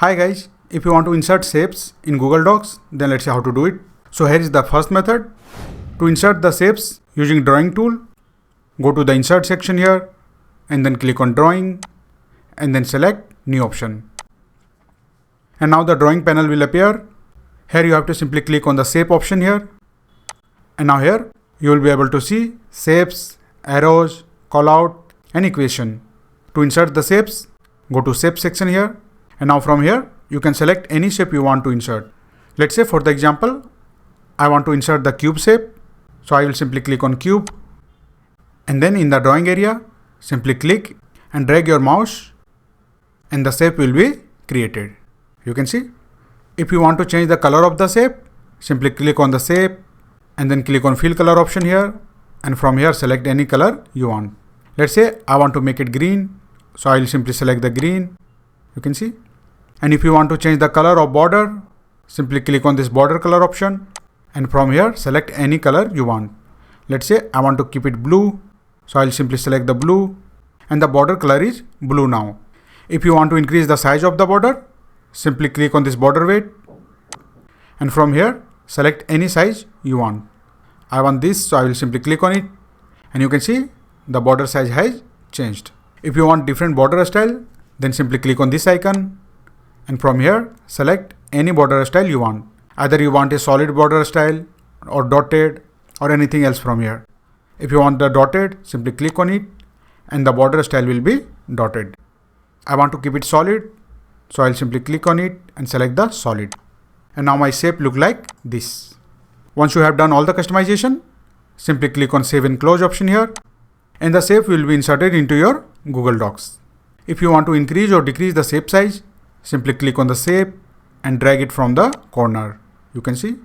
Hi guys, if you want to insert shapes in Google Docs, then let's see how to do it. So here is the first method. To insert the shapes using drawing tool, go to the insert section here and then click on drawing and then select new option. And now the drawing panel will appear. Here you have to simply click on the shape option here. And now here you will be able to see shapes, arrows, callout and equation. To insert the shapes, go to shape section here. And now from here, you can select any shape you want to insert. Let's say for the example, I want to insert the cube shape. So I will simply click on cube. And then in the drawing area, simply click and drag your mouse and the shape will be created. You can see. If you want to change the color of the shape, simply click on the shape and then click on fill color option here. And from here, select any color you want. Let's say I want to make it green. So I will simply select the green. You can see. And if you want to change the color of border, simply click on this border color option. And from here, select any color you want. Let's say I want to keep it blue. So I'll simply select the blue and the border color is blue now. If you want to increase the size of the border, simply click on this border weight. And from here, select any size you want. I want this, so I will simply click on it. And you can see the border size has changed. If you want different border style, then simply click on this icon. And from here, select any border style you want. Either you want a solid border style or dotted or anything else from here. If you want the dotted, simply click on it and the border style will be dotted. I want to keep it solid. So I'll simply click on it and select the solid. And now my shape look like this. Once you have done all the customization, simply click on save and close option here. And the shape will be inserted into your Google Docs. If you want to increase or decrease the shape size, simply click on the shape and drag it from the corner. You can see.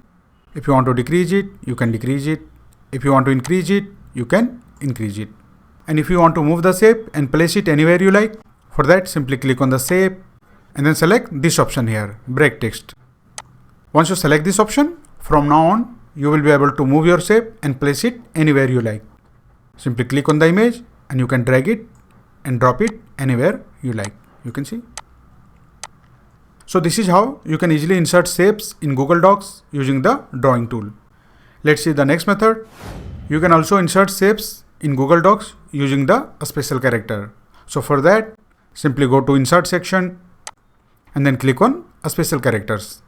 If you want to decrease it, you can decrease it. If you want to increase it, you can increase it. And if you want to move the shape and place it anywhere you like, for that simply click on the shape and then select this option here, break text. Once you select this option, from now on, you will be able to move your shape and place it anywhere you like. Simply click on the image and you can drag it and drop it anywhere you like. You can see. So this is how you can easily insert shapes in Google Docs using the drawing tool. Let's see the next method. You can also insert shapes in Google Docs using the special character. So for that, simply go to insert section and then click on special characters.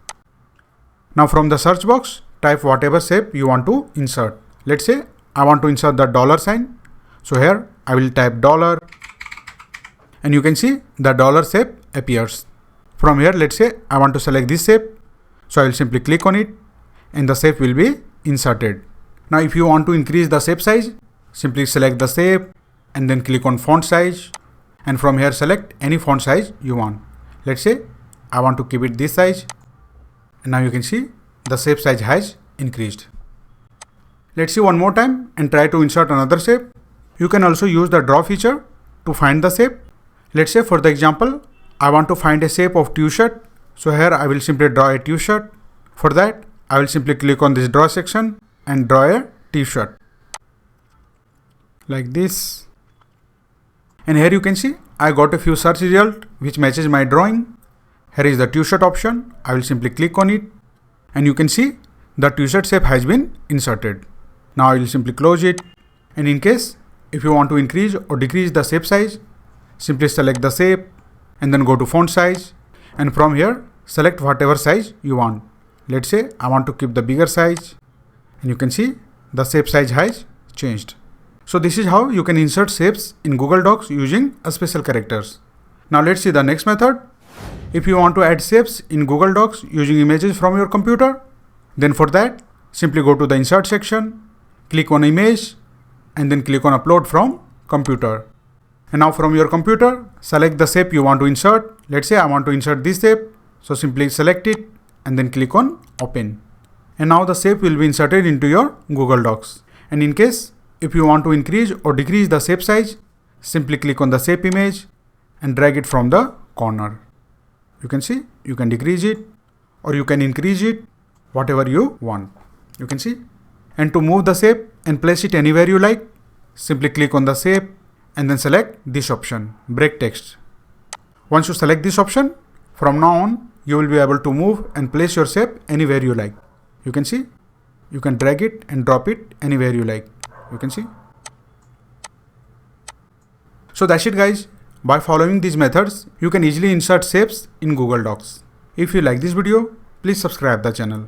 Now from the search box, type whatever shape you want to insert. Let's say I want to insert the dollar sign. So here I will type dollar and you can see the dollar shape appears. From here, let's say I want to select this shape. So I will simply click on it and the shape will be inserted. Now if you want to increase the shape size, simply select the shape and then click on font size. And from here, select any font size you want. Let's say I want to keep it this size. And now you can see the shape size has increased. Let's see one more time and try to insert another shape. You can also use the draw feature to find the shape. Let's say for the example, I want to find a shape of t-shirt. So here I will simply draw a t-shirt. For that, I will simply click on this draw section and draw a t-shirt. Like this. And here you can see I got a few search results which matches my drawing. Here is the t-shirt option. I will simply click on it. And you can see the t-shirt shape has been inserted. Now I will simply close it. And in case if you want to increase or decrease the shape size, simply select the shape and then go to font size. And from here, select whatever size you want. Let's say I want to keep the bigger size. And you can see the shape size has changed. So this is how you can insert shapes in Google Docs using special characters. Now let's see the next method. If you want to add shapes in Google Docs using images from your computer, then for that, simply go to the insert section, click on image, and then click on upload from computer. And now from your computer, select the shape you want to insert. Let's say I want to insert this shape. So simply select it and then click on open. And now the shape will be inserted into your Google Docs. And in case if you want to increase or decrease the shape size, simply click on the shape image and drag it from the corner. You can see, you can decrease it or you can increase it, whatever you want. You can see. And to move the shape and place it anywhere you like, simply click on the shape and then select this option, break text. Once you select this option, From now on, you will be able to move and place your shape anywhere you like. You can see, you can drag it and drop it anywhere you like. You can see. So that's it guys. By following these methods, you can easily insert shapes in Google Docs. If you like this video, please subscribe the channel.